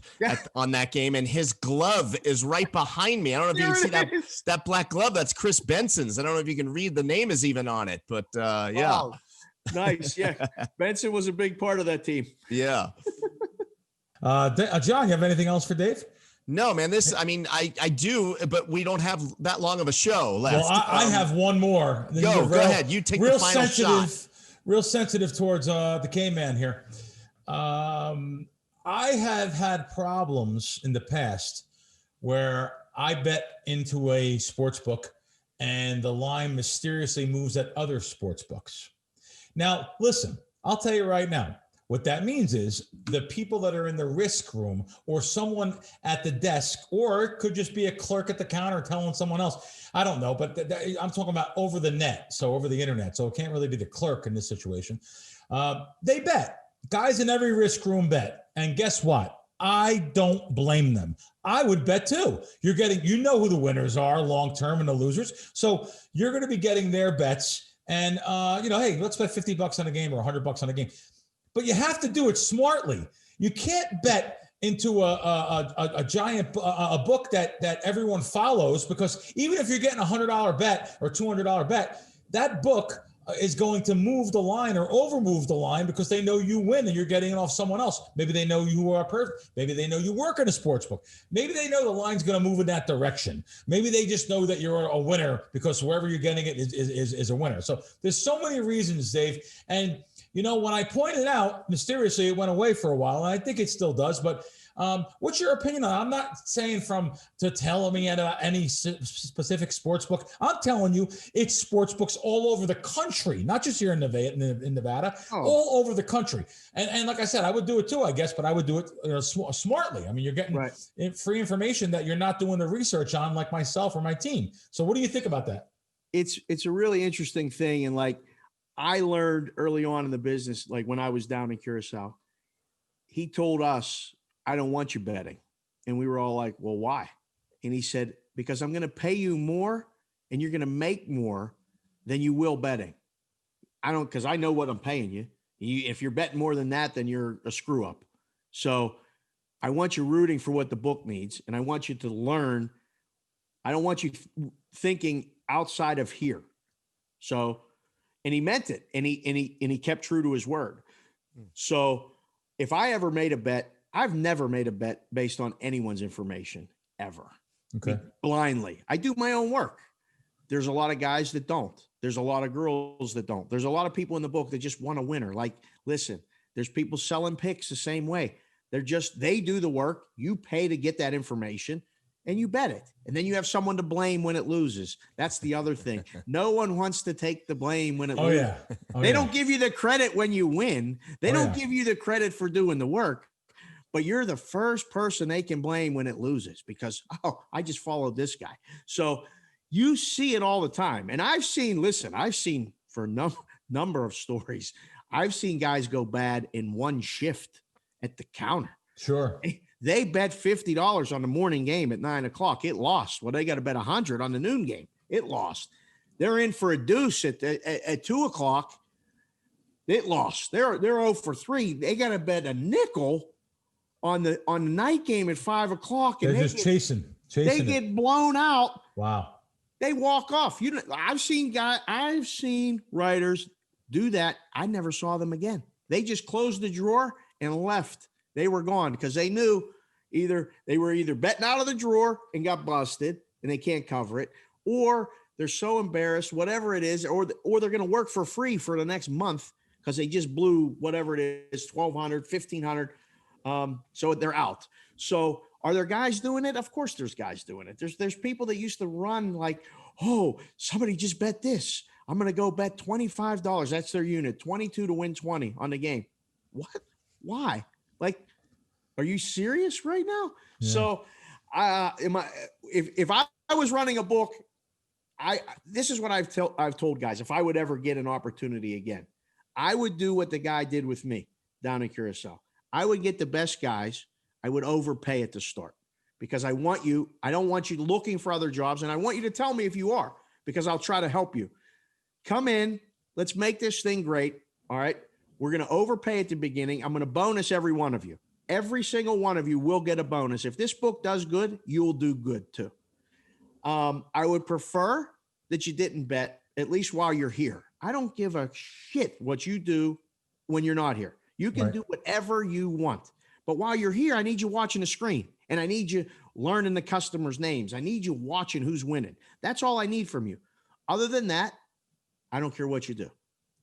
on that game, and his glove is right behind me. I don't know if you can see that black glove. That's Chris Benson's. I don't know if you can read the name is even on it, but yeah. Wow. Nice. Yeah. Benson was a big part of that team. Yeah. John, you have anything else for Dave? No, man, I do, but we don't have that long of a show left. Well, I have one more. Go ahead. You take the final shot. Real sensitive towards the K-Man here. I have had problems in the past where I bet into a sports book and the line mysteriously moves at other sports books. Now, listen, I'll tell you right now. What that means is the people that are in the risk room or someone at the desk, or it could just be a clerk at the counter telling someone else. I don't know, but I'm talking about over the net, so over the internet. So it can't really be the clerk in this situation. They bet. Guys in every risk room bet. And guess what? I don't blame them. I would bet too. You're getting, you know who the winners are long term and the losers. So you're going to be getting their bets. And, hey, let's bet $50 on a game or $100 on a game. But you have to do it smartly. You can't bet into a giant book that everyone follows, because even if you're getting a $100 bet or $200 bet, that book is going to move the line or over move the line because they know you win and you're getting it off someone else. Maybe they know you are perfect. Maybe they know you work in a sports book. Maybe they know the line's going to move in that direction. Maybe they just know that you're a winner because wherever you're getting it is a winner. So there's so many reasons, Dave. And, when I pointed out, mysteriously, it went away for a while, and I think it still does, but what's your opinion on it? I'm not saying to tell me any specific sports book. I'm telling you, it's sports books all over the country, not just here in Nevada, all over the country. And like I said, I would do it too, I guess, but I would do it smartly. I mean, you're getting free information that you're not doing the research on, like myself or my team. So what do you think about that? It's a really interesting thing. And like I learned early on in the business, like when I was down in Curacao, he told us, I don't want you betting. And we were all like, well, why? And he said, because I'm going to pay you more and you're going to make more than you will betting. Because I know what I'm paying you. If you're betting more than that, then you're a screw up. So I want you rooting for what the book needs. And I want you to learn. I don't want you thinking outside of here. So, and he meant it. And he kept true to his word. So if I ever made a bet, I've never made a bet based on anyone's information ever. Okay. Blindly. I do my own work. There's a lot of guys that don't. There's a lot of girls that don't. There's a lot of people in the book that just want a winner. Like, listen, there's people selling picks the same way. They do the work. You pay to get that information and you bet it. And then you have someone to blame when it loses. That's the other thing. No one wants to take the blame when it loses. Yeah. They don't give you the credit when you win. They don't give you the credit for doing the work. But you're the first person they can blame when it loses because, I just followed this guy. So you see it all the time. And I've seen for a number of stories, I've seen guys go bad in one shift at the counter. Sure. They bet $50 on the morning game at 9:00. It lost. Well, they got to bet $100 on the noon game. It lost. They're in for a deuce at 2:00. It lost. They're 0 for 3. They got to bet a nickel on the night game at 5:00, and they're just chasing. They get blown out. Wow. They walk off. I've seen writers do that. I never saw them again. They just closed the drawer and left. They were gone because they knew they were either betting out of the drawer and got busted and they can't cover it, or they're so embarrassed, whatever it is, or they're going to work for free for the next month because they just blew whatever it is, $1,200, $1,500. So they're out. So are there guys doing it? Of course there's guys doing it. There's people that used to run like, somebody just bet this. I'm going to go bet $25. That's their unit. 22 to win 20 on the game. What? Why? Like, are you serious right now? Yeah. So if I was running a book, this is what I've told guys. If I would ever get an opportunity again, I would do what the guy did with me down in Curacao. I would get the best guys. I would overpay at the start because I don't want you looking for other jobs. And I want you to tell me if you are, because I'll try to help you. Come in. Let's make this thing great. All right. We're going to overpay at the beginning. I'm going to bonus every one of you. Every single one of you will get a bonus. If this book does good, you'll do good too. I would prefer that you didn't bet, at least while you're here. I don't give a shit what you do when you're not here. You can do whatever you want. But while you're here, I need you watching the screen and I need you learning the customers' names. I need you watching who's winning. That's all I need from you. Other than that, I don't care what you do.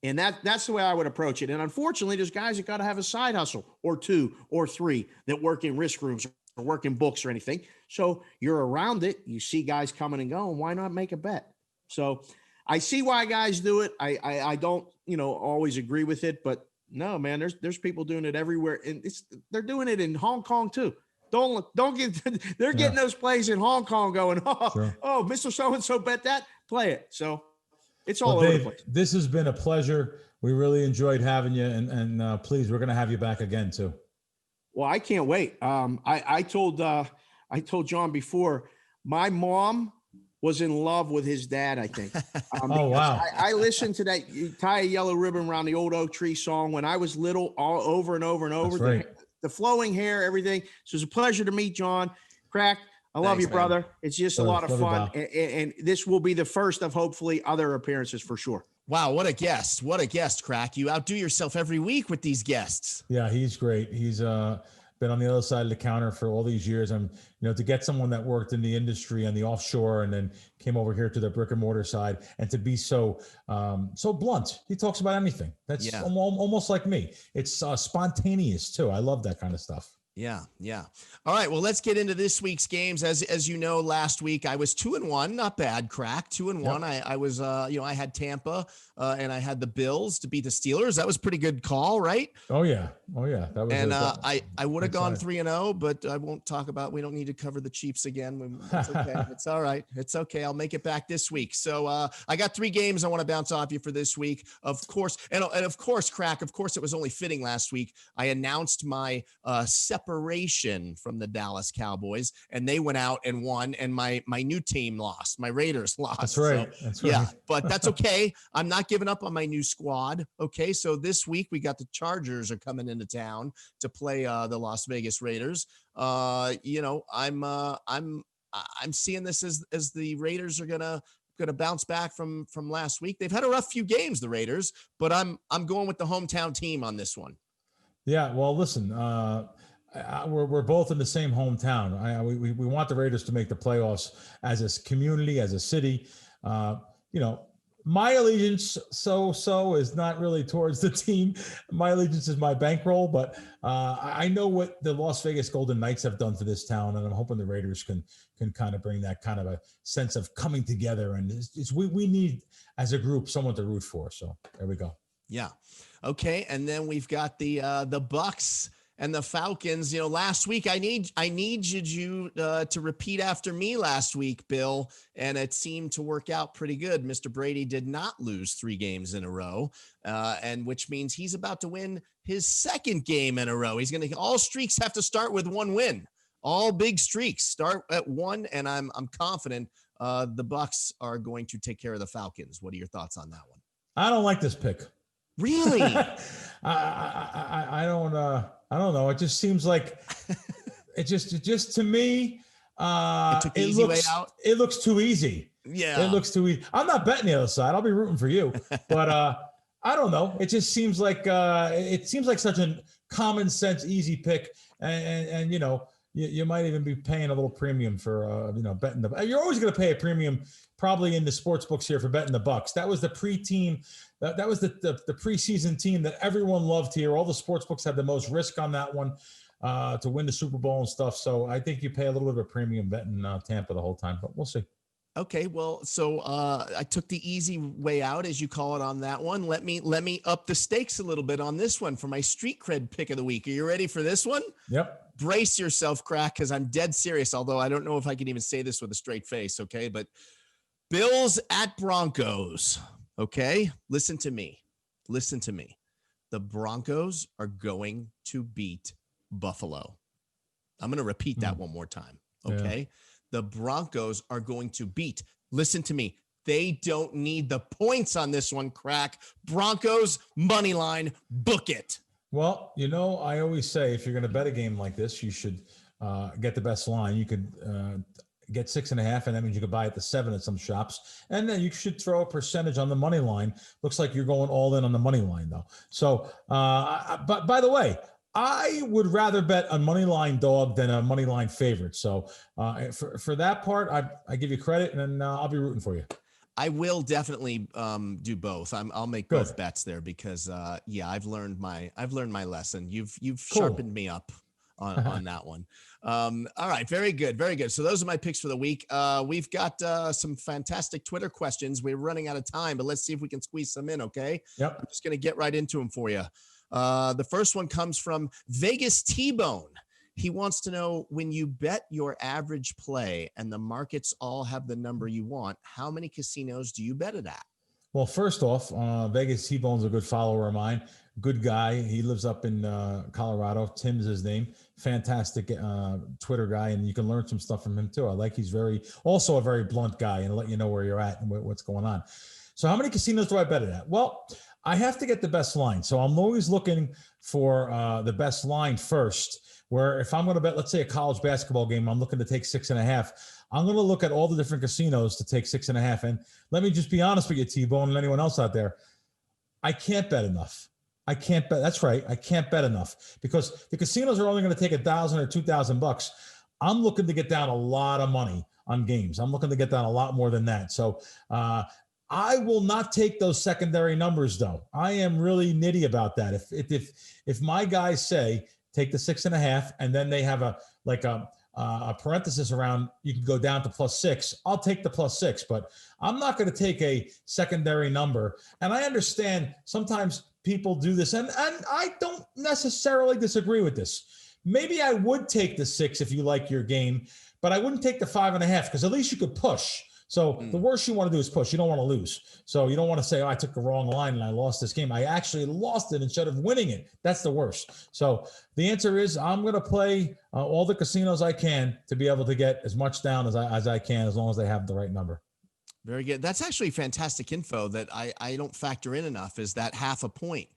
And that's the way I would approach it. And unfortunately, there's guys that got to have a side hustle or 2 or 3 that work in risk rooms or work in books or anything. So you're around it. You see guys coming and going. Why not make a bet? So I see why guys do it. I don't, always agree with it, but no, man, there's people doing it everywhere. And they're doing it in Hong Kong too. Don't get, they're getting those plays in Hong Kong going, Mr. So-and-so bet that, play it. So it's all over Dave, the place. This has been a pleasure. We really enjoyed having you. And please, we're going to have you back again too. Well, I can't wait. I told Jon before, my mom was in love with his dad, I think. Oh, wow. I listened to that "You Tie a Yellow Ribbon Around the Old Oak Tree" song when I was little, all over and over and over. That's right. The flowing hair, everything. So it's a pleasure to meet Jon. Crack, I love Thanks, you, man. brother. It's just a lot of Love you, fun. pal. And this will be the first of hopefully other appearances for sure. Wow, what a guest. What a guest, Crack. You outdo yourself every week with these guests. Yeah, he's great. He's been on the other side of the counter for all these years. And to get someone that worked in the industry and the offshore and then came over here to the brick and mortar side and to be so blunt. He talks about anything. That's almost like me. It's spontaneous too. I love that kind of stuff. Yeah. All right. Well, let's get into this week's games. As you know, last week I was 2-1, not bad, Crack. 2-1. Yep. I was, I had Tampa and I had the Bills to beat the Steelers. That was a pretty good call, right? Oh yeah. That was. And I would have gone 3-0, but I won't talk about. We don't need to cover the Chiefs again. It's okay. It's all right. It's okay. I'll make it back this week. So I got 3 games I want to bounce off you for this week, of course. And of course, Crack. Of course, it was only fitting last week. I announced my separation from the Dallas Cowboys, and they went out and won, and my new team lost. My Raiders lost. That's right. So, that's right. Yeah, but that's okay. I'm not giving up on my new squad. Okay, so this week we got the Chargers are coming into town to play the Las Vegas Raiders. I'm seeing this as the Raiders are gonna bounce back from last week. They've had a rough few games, the Raiders, but I'm going with the hometown team on this one. Yeah, well, listen, we're both in the same hometown. We want the Raiders to make the playoffs as a community, as a city. My allegiance is not really towards the team. My allegiance is my bankroll, but I know what the Las Vegas Golden Knights have done for this town, and I'm hoping the Raiders can kind of bring that kind of a sense of coming together. And we need, as a group, someone to root for. So there we go. Yeah. Okay. And then we've got the Bucks and the Falcons. Last week I needed you to repeat after me last week, Bill, and it seemed to work out pretty good. Mr. Brady did not lose 3 games in a row, and which means he's about to win his 2nd game in a row. All streaks have to start with 1 win. All big streaks start at 1, and I'm confident the Bucks are going to take care of the Falcons. What are your thoughts on that one? I don't like this pick. Really? I don't know. It just seems like it just to me. It took the easy way out. It looks too easy. Yeah, it looks too easy. I'm not betting the other side. I'll be rooting for you, but I don't know. It just seems like such a common sense easy pick, and you might even be paying a little premium for betting you're always going to pay a premium probably in the sports books here for betting the Bucks. That was the pre-team. That was the preseason team that everyone loved here. All the sports books had the most risk on that one to win the Super Bowl and stuff. So I think you pay a little bit of a premium betting Tampa the whole time, but we'll see. Okay, well, so I took the easy way out, as you call it, on that one. Let me up the stakes a little bit on this one for my street cred pick of the week. Are you ready for this one? Yep. Brace yourself, Crack, because I'm dead serious, although I don't know if I can even say this with a straight face, okay? But Bills at Broncos, okay? Listen to me. The Broncos are going to beat Buffalo. I'm going to repeat that one more time, okay? Yeah. The Broncos are going to beat. Listen to me. They don't need the points on this one, Crack. Broncos, money line, book it. Well, I always say if you're going to bet a game like this, you should get the best line. You could get 6.5, and that means you could buy at the 7 at some shops. And then you should throw a percentage on the money line. Looks like you're going all in on the money line, though. So, but by the way, I would rather bet a money line dog than a money line favorite. So for that part, I give you credit, and I'll be rooting for you. I will definitely do both. I'll make both bets there because I've learned my lesson. You've sharpened me up on that one. All right, very good. So those are my picks for the week. We've got some fantastic Twitter questions. We're running out of time, but let's see if we can squeeze some in. Okay. Yep. I'm just gonna get right into them for you. The first one comes from Vegas T-Bone. He wants to know, when you bet your average play and the markets all have the number you want, how many casinos do you bet it at? Well, first off, Vegas T-Bone's a good follower of mine. Good guy. He lives up in Colorado. Tim's his name. Fantastic Twitter guy, and you can learn some stuff from him too. I like he's also a very blunt guy and let you know where you're at and what's going on. So how many casinos do I bet it at? Well, I have to get the best line. So I'm always looking for the best line first, where if I'm going to bet, let's say a college basketball game, I'm looking to take 6.5. I'm going to look at all the different casinos to take 6.5. And let me just be honest with you, T-Bone, and anyone else out there. I can't bet enough. I can't bet. That's right. I can't bet enough because the casinos are only going to take $1,000 or $2,000. I'm looking to get down a lot of money on games. I'm looking to get down a lot more than that. So I will not take those secondary numbers, though. I am really nitty about that. If my guys say take the 6.5 and then they have a parenthesis around, you can go down to +6. I'll take the +6, but I'm not going to take a secondary number. And I understand sometimes people do this, and I don't necessarily disagree with this. Maybe I would take the 6 if you like your game, but I wouldn't take the 5.5 because at least you could push. So the worst you want to do is push. You don't want to lose. So you don't want to say, oh, I took the wrong line and I lost this game. I actually lost it instead of winning it. That's the worst. So the answer is I'm going to play all the casinos I can to be able to get as much down as I can, as long as they have the right number. Very good. That's actually fantastic info that I don't factor in enough, is that half a point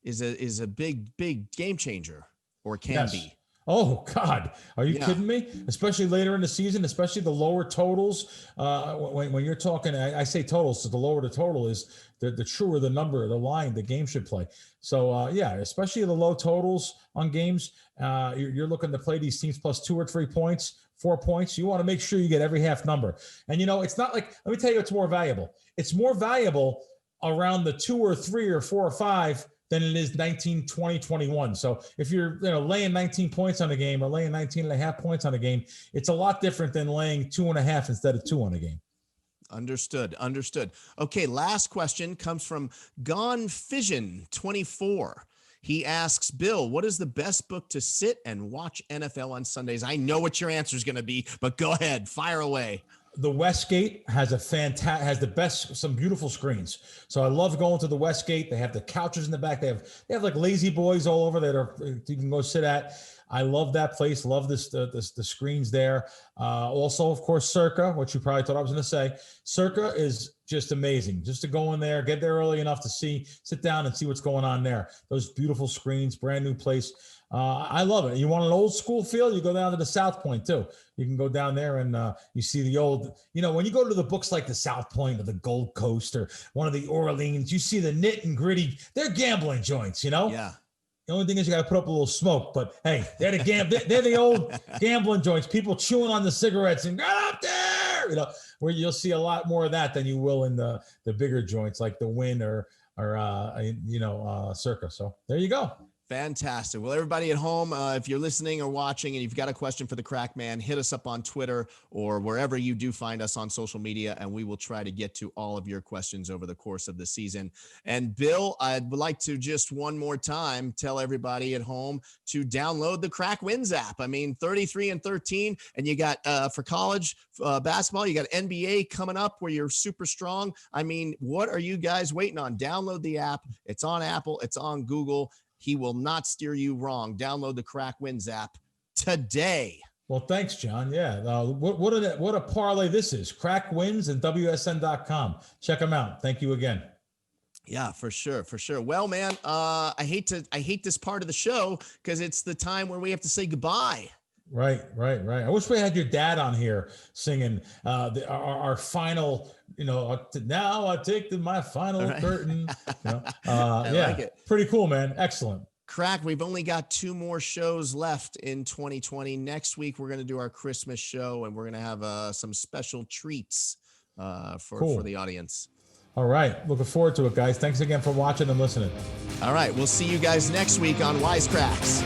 is a big game changer, or can be. Oh, God. Are you kidding me? Especially later in the season, especially the lower totals. When you're talking, I say totals, so the lower the total is, the truer the number, the line the game should play. So, especially the low totals on games, you're looking to play these teams plus 2 or 3 points, 4 points. You want to make sure you get every half number. And, it's not like, let me tell you what's more valuable. It's more valuable around the 2 or 3 or 4 or 5 than it is 19, 20, 21. So if you're laying 19 points on a game or laying 19.5 points on a game, it's a lot different than laying 2.5 instead of 2 on a game. Understood. Okay, last question comes from Gone Fission 24. He asks, Bill, what is the best book to sit and watch NFL on Sundays? I know what your answer is going to be, but go ahead, fire away. The Westgate has some beautiful screens. So I love going to the Westgate. They have the couches in the back. They have like lazy boys all over that you can go sit at. I love that place. Love the screens there. Also, of course, Circa, which you probably thought I was going to say. Circa is just amazing. Just to go in there, get there early enough to sit down and see what's going on there. Those beautiful screens, brand new place. I love it. You want an old school feel? You go down to the South Point too. You can go down there and you see the old, when you go to the books like the South Point or the Gold Coast or one of the Orleans, you see the knit and gritty. They're gambling joints, Yeah. The only thing is you got to put up a little smoke, but hey, they're the old gambling joints. People chewing on the cigarettes and get up there, where you'll see a lot more of that than you will in the bigger joints like the Wynn or Circa. So there you go. Fantastic. Well, everybody at home, if you're listening or watching and you've got a question for the Crack Man, hit us up on Twitter or wherever you do find us on social media, and we will try to get to all of your questions over the course of the season. And Bill, I'd like to just one more time tell everybody at home to download the Crack Wins app. 33-13, and you got for college basketball, you got NBA coming up where you're super strong. What are you guys waiting on? Download the app. It's on Apple. It's on Google. He will not steer you wrong. Download the Crack Wins app today. Well, thanks, John. Yeah. What a parlay this is. Crack Wins and WSN.com. Check them out. Thank you again. Yeah, for sure. Well, man, I hate this part of the show because it's the time where we have to say goodbye. Right. I wish we had your dad on here singing our final, now I take my final curtain. I like it. Pretty cool, man. Excellent. Crack, we've only got 2 more shows left in 2020. Next week, we're going to do our Christmas show, and we're going to have some special treats for the audience. All right. Looking forward to it, guys. Thanks again for watching and listening. All right. We'll see you guys next week on Wise Kracks.